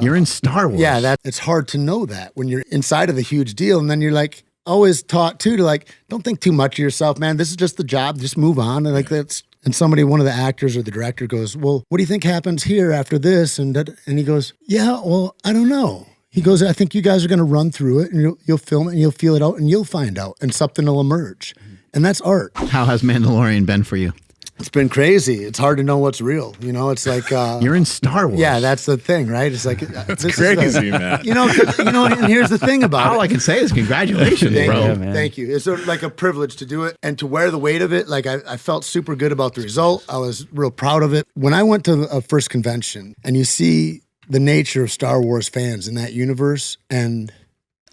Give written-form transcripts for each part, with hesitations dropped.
You're in Star Wars. Yeah, it's hard to know that when you're inside of the huge deal, and then you're like always taught too to like, don't think too much of yourself, man. This is just the job. Just move on. And like that's. And one of the actors or the director goes, well, what do you think happens here after this? And he goes, yeah, well, I don't know. He goes, I think you guys are going to run through it and you'll film it and you'll feel it out and you'll find out and something will emerge. And that's art. How has Mandalorian been for you? It's been crazy. It's hard to know what's real. You know, it's like you're in Star Wars. Yeah, that's the thing, right? It's like it's crazy, man. You know, and here's the thing about all I can say is congratulations, bro. Man. Thank you. It's like a privilege to do it and to wear the weight of it. Like I felt super good about the result. I was real proud of it. When I went to a first convention and you see the nature of Star Wars fans in that universe and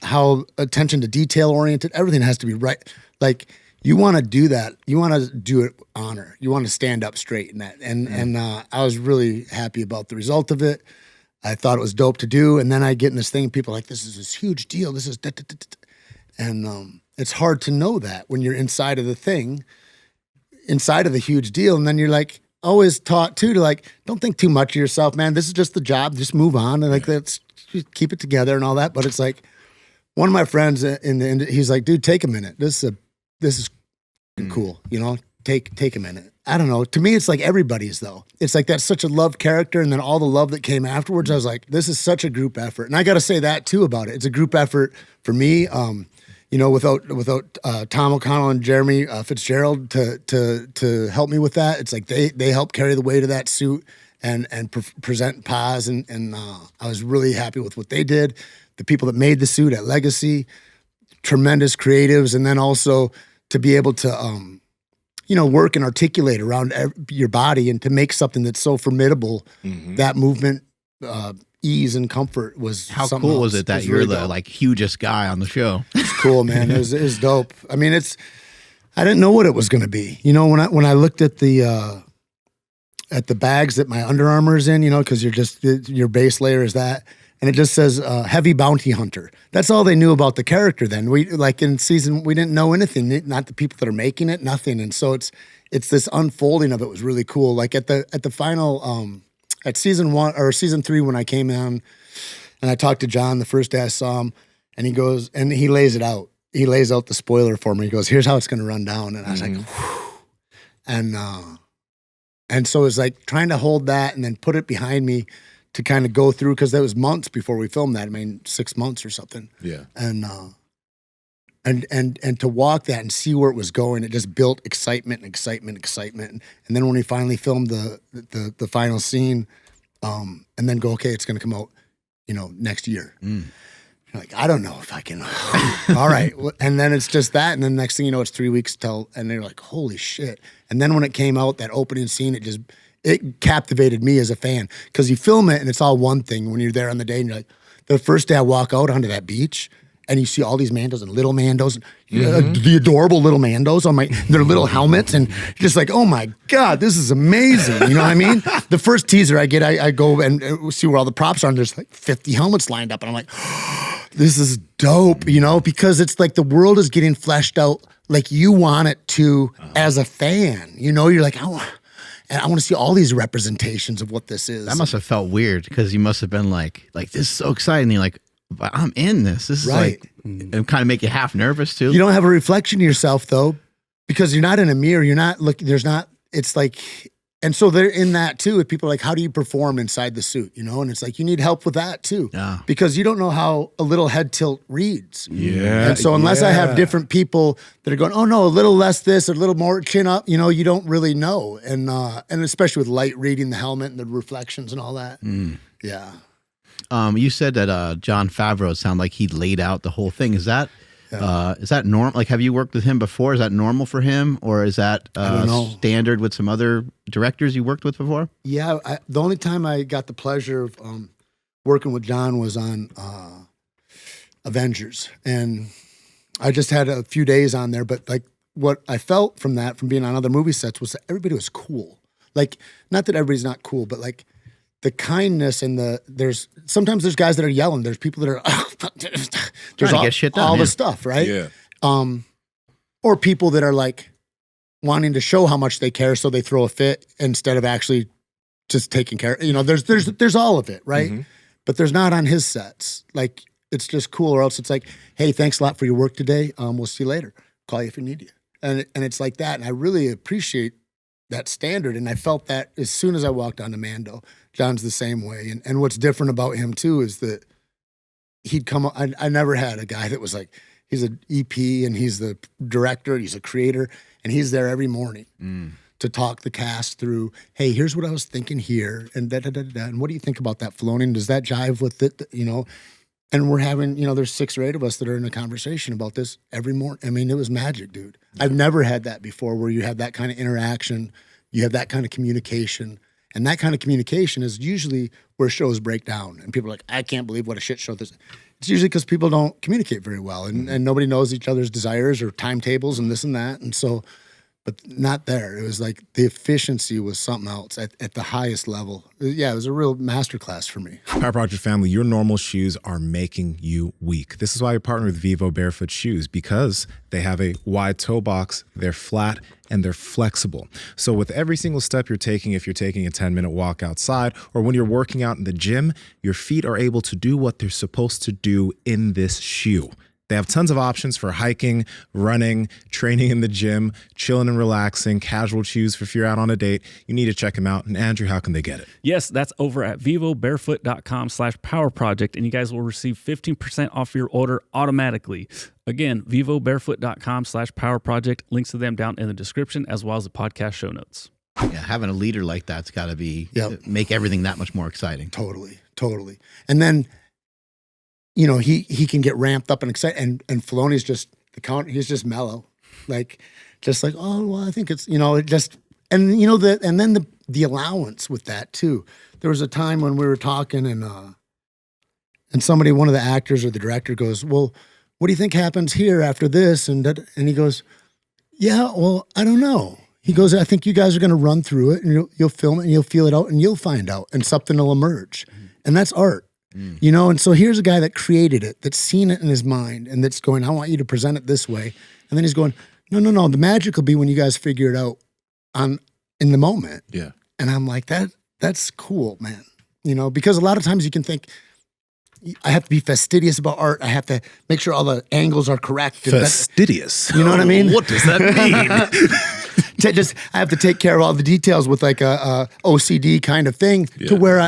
how attention to detail oriented, everything has to be right. Like. You want to do that. You want to do it with honor. You want to stand up straight in that. And I was really happy about the result of it. I thought it was dope to do. And then I get in this thing, people are like, this is this huge deal. This is, and it's hard to know that when you're inside of the thing, inside of the huge deal. And then you're like always taught too to like, don't think too much of yourself, man. This is just the job. Just move on. And like, let's keep it together and all that. But it's like one of my friends he's like, dude, take a minute. This is cool, you know, take a minute. I don't know. To me, it's like everybody's though. It's like that's such a loved character. And then all the love that came afterwards, I was like, this is such a group effort. And I got to say that too about it. It's a group effort for me. You know, without Tom O'Connell and Jeremy Fitzgerald to help me with that. It's like they helped carry the weight of that suit and present Paz. And I was really happy with what they did. The people that made the suit at Legacy, tremendous creatives. And then also, to be able to, you know, work and articulate around your body and to make something that's so formidable, that movement, ease and comfort was how cool was it that you're really the like hugest guy on the show? It's cool, man. It was dope. I mean, I didn't know what it was going to be. You know, when I looked at the bags that my Under Armour is in, you know, because your base layer is that. And it just says heavy bounty hunter. That's all they knew about the character then. We like in season, we didn't know anything, not the people that are making it, nothing. And so it's this unfolding of it was really cool. Like at the final, at season 1 or season 3 when I came in and I talked to John the first day I saw him and he goes, and he lays it out. He lays out the spoiler for me. He goes, here's how it's going to run down. And I was like, whew. And so it was like trying to hold that and then put it behind me to kind of go through, because that was months before we filmed that. I mean, 6 months or something. Yeah. And to walk that and see where it was going, it just built excitement. And then when we finally filmed the final scene, and then go, okay, it's going to come out, you know, next year. You're like, I don't know if I can. All right. And then it's just that. And then next thing you know, it's 3 weeks till, and they're like, holy shit. And then when it came out, that opening scene, it captivated me as a fan, because you film it and it's all one thing when you're there on the day and you're like, the first day I walk out onto that beach and you see all these Mandos and little Mandos, the adorable little Mandos on their little helmets, and you're just like, oh my God, this is amazing. You know what I mean? The first teaser I get, I go and see where all the props are and there's like 50 helmets lined up and I'm like, this is dope, you know, because it's like the world is getting fleshed out like you want it to as a fan. You know, you're like, and I want to see all these representations of what this is. That must have felt weird, because you must have been like this is so exciting. You're like, but I'm in this. This is right. Like, it kind of make you half nervous too. You don't have a reflection of yourself though, because you're not in a mirror. You're not looking. There's not. It's like, and so they're in that too. If people are like, how do you perform inside the suit? You know, and it's like you need help with that too, because you don't know how a little head tilt reads. Yeah. And so unless I have different people that are going, oh no, a little less this, or a little more chin up, you know, you don't really know. And especially with light reading the helmet and the reflections and all that. Yeah. You said that Jon Favreau sounded like he laid out the whole thing. Is that normal? Like, have you worked with him before? Is that normal for him, or is that standard with some other directors you worked with before? Yeah, the only time I got the pleasure of working with John was on Avengers, and I just had a few days on there. But like, what I felt from being on other movie sets was that everybody was cool. Like, not that everybody's not cool, but like, the kindness and sometimes there's guys that are yelling. There's people that are there's all, get shit done, all the stuff, right? Yeah. Or people that are like wanting to show how much they care, so they throw a fit instead of actually just taking care. You know, there's all of it, right? but there's not on his sets. Like, it's just cool. Or else it's like, hey, thanks a lot for your work today. We'll see you later. Call you if we need you. And it's like that. And I really appreciate that standard. And I felt that as soon as I walked onto Mando. John's the same way. And what's different about him too is that he'd come, I never had a guy that was like, he's an EP and he's the director, he's a creator, and he's there every morning to talk the cast through, hey, here's what I was thinking here, and da-da-da-da-da, and what do you think about that Filoni? Does that jive with it, you know? And we're having, you know, there's 6 or 8 of us that are in a conversation about this every morning. I mean, it was magic, dude. I've never had that before where you have that kind of interaction, you have that kind of communication. And that kind of communication is usually where shows break down. And people are like, I can't believe what a shit show this is. It's usually because people don't communicate very well and nobody knows each other's desires or timetables and this and that. And so, but not there. It was like the efficiency was something else at the highest level. Yeah, it was a real masterclass for me. Power Project family, your normal shoes are making you weak. This is why I partner with Vivo Barefoot Shoes, because they have a wide toe box, they're flat, and they're flexible. So with every single step you're taking, if you're taking a 10-minute walk outside or when you're working out in the gym, your feet are able to do what they're supposed to do in this shoe. They have tons of options for hiking, running, training in the gym, chilling and relaxing, casual shoes for if you're out on a date. You need to check them out. And Andrew, how can they get it? Yes, that's over at vivobarefoot.com/powerproject, and you guys will receive 15% off your order automatically. Again, vivobarefoot.com/powerproject. Links to them down in the description as well as the podcast show notes. Yeah, having a leader like that's got to be make everything that much more exciting. Totally. And then, you know, he can get ramped up and excited, and Filoni's just he's just mellow, like just like, oh well, I think it's, you know, it just, and you know and then the allowance with that too. There was a time when we were talking and somebody, one of the actors or the director goes, well, what do you think happens here after this? And he goes, yeah, well, I don't know. He goes, I think you guys are going to run through it and you'll film it and you'll feel it out and you'll find out and something will emerge. And that's art. You know, and so here's a guy that created it, that's seen it in his mind, and that's going, I want you to present it this way. And then he's going, no, the magic will be when you guys figure it out in the moment. Yeah. And I'm like, that's cool, man. You know, because a lot of times you can think, I have to be fastidious about art. I have to make sure all the angles are correct. Fastidious. You know what I mean? What does that mean? I have to take care of all the details with like a OCD kind of thing to where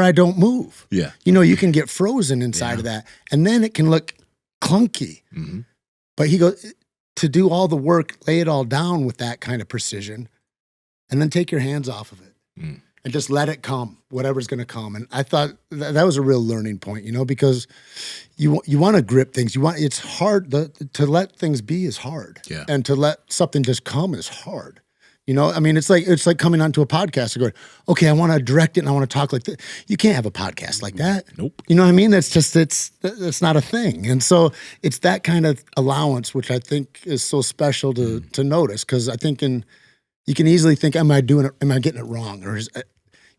I don't move. Yeah. You know, you can get frozen inside of that, and then it can look clunky. Mm-hmm. But he goes, to do all the work, lay it all down with that kind of precision, and then take your hands off of it and just let it come, whatever's going to come. And I thought that was a real learning point, you know, because you want to grip things. It's hard to let things be is hard, and to let something just come is hard. You know, I mean, it's like coming onto a podcast and going, okay, I want to direct it and I want to talk like this. You can't have a podcast like that. Nope. You know what I mean? That's just, it's not a thing. And so it's that kind of allowance, which I think is so special to notice. Cause I think you can easily think, am I getting it wrong? Or you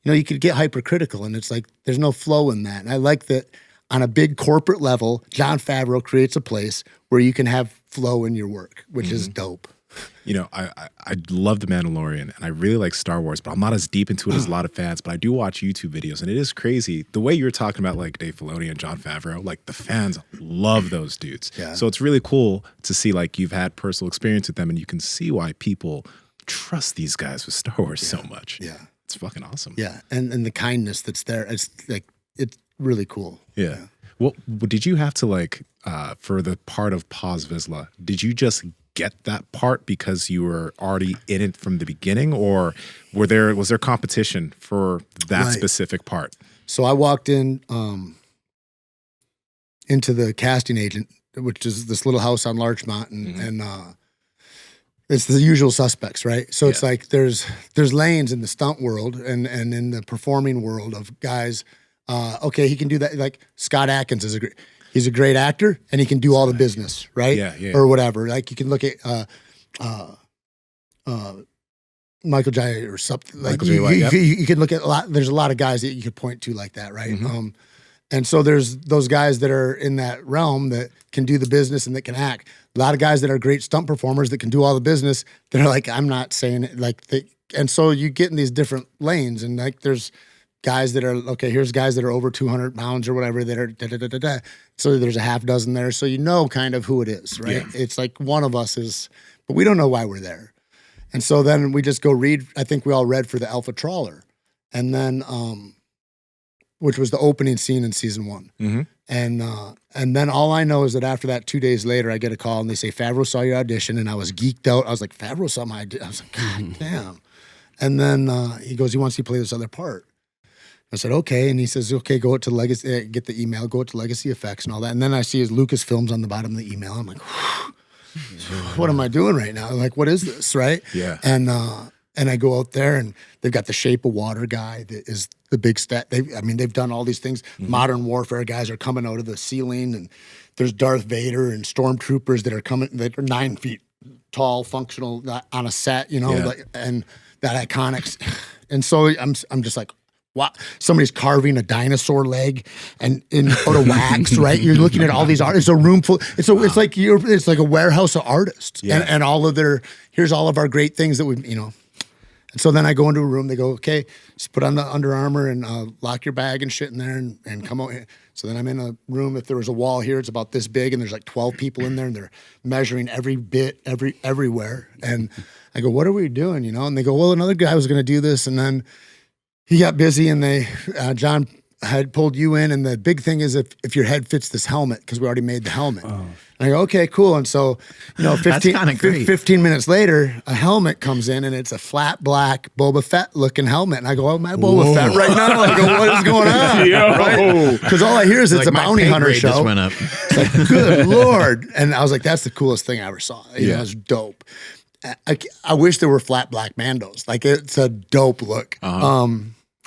know, you could get hypercritical and it's like, there's no flow in that. And I like that on a big corporate level, Jon Favreau creates a place where you can have flow in your work, which is dope. You know, I love The Mandalorian and I really like Star Wars, but I'm not as deep into it as a lot of fans, but I do watch YouTube videos and it is crazy. The way you're talking about like Dave Filoni and Jon Favreau, like the fans love those dudes. Yeah. So it's really cool to see like you've had personal experience with them and you can see why people trust these guys with Star Wars so much. Yeah. It's fucking awesome. Yeah. And the kindness that's there, it's like, it's really cool. Yeah. Well, did you have to like, for the part of Paz Vizsla, did you just get that part because you were already in it from the beginning, or was there competition for that specific part? So I walked in into the casting agent, which is this little house on Larchmont, and it's the usual suspects, right? So it's like there's lanes in the stunt world and in the performing world of guys. Okay, he can do that. Like Scott Adkins he's a great actor and he can do all the business, right? Yeah. Or whatever. Like you can look at Michael J. or something. Like you can look at there's a lot of guys that you could point to like that, right? Mm-hmm. And so there's those guys that are in that realm that can do the business and that can act. A lot of guys that are great stunt performers that can do all the business that are like, I'm not saying it like they, and so you get in these different lanes and like there's guys that are, okay, here's guys that are over 200 pounds or whatever that are da-da-da-da-da. So there's a half dozen there. So you know kind of who it is, right? Yeah. It's like one of us is, but we don't know why we're there. And so then we just go read, I think we all read for the Alpha Trawler. And then, which was the opening scene in season 1. Mm-hmm. And then all I know is that after that, 2 days later, I get a call and they say, Favreau saw your audition. And I was geeked out. I was like, Favreau saw my audition. I was like, God damn. And then he goes, he wants you to play this other part. I said, okay. And he says, okay, go out to Legacy, get the email, go out to Legacy Effects and all that. And then I see his Lucasfilms on the bottom of the email. I'm like, what am I doing right now? Like, what is this, right? Yeah. And I go out there and they've got the Shape of Water guy that is the big stat. They've done all these things. Mm-hmm. Modern Warfare guys are coming out of the ceiling, and there's Darth Vader and stormtroopers that are coming, that are 9 feet tall, functional on a set, you know, and that iconics. And so I'm just like, wow, somebody's carving a dinosaur leg and out of wax, right? You're looking at all these art. It's a room full. It's like a warehouse of artists, and all of here's all of our great things that we, you know. And so then I go into a room. They go, okay, just put on the Under Armour and lock your bag and shit in there and come out here. So then I'm in a room. If there was a wall here, it's about this big, and there's like 12 people in there, and they're measuring every bit, everywhere. And I go, what are we doing, you know? And they go, well, another guy was going to do this, and then he got busy, and John had pulled you in, and the big thing is if your head fits this helmet, because we already made the helmet. Oh. And I go, okay, cool. And so, you know, 15 minutes later, a helmet comes in, and it's a flat black Boba Fett looking helmet. And I go, oh, my Boba Fett right now. I go, what is going on? Because all I hear is it's a bounty hunter show. Just went up. It's like, good Lord. And I was like, that's the coolest thing I ever saw. You know, it was dope. I wish there were flat black Mandos. Like, it's a dope look.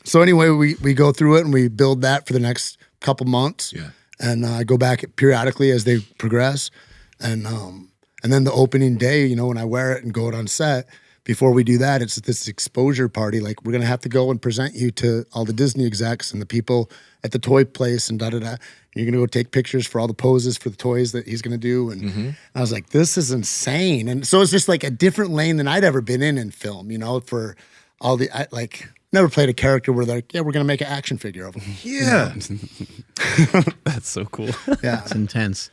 So anyway, we go through it and we build that for the next couple months. Yeah. And I go back periodically as they progress. And then the opening day, you know, when I wear it and go out on set, before we do that, it's this exposure party. Like, we're going to have to go and present you to all the Disney execs and the people at the toy place and da-da-da. You're going to go take pictures for all the poses for the toys that he's going to do. And I was like, this is insane. And so it's just like a different lane than I'd ever been in film, you know, for all the, never played a character where they're like, yeah, we're going to make an action figure of him. Yeah. That's so cool. Yeah. It's intense.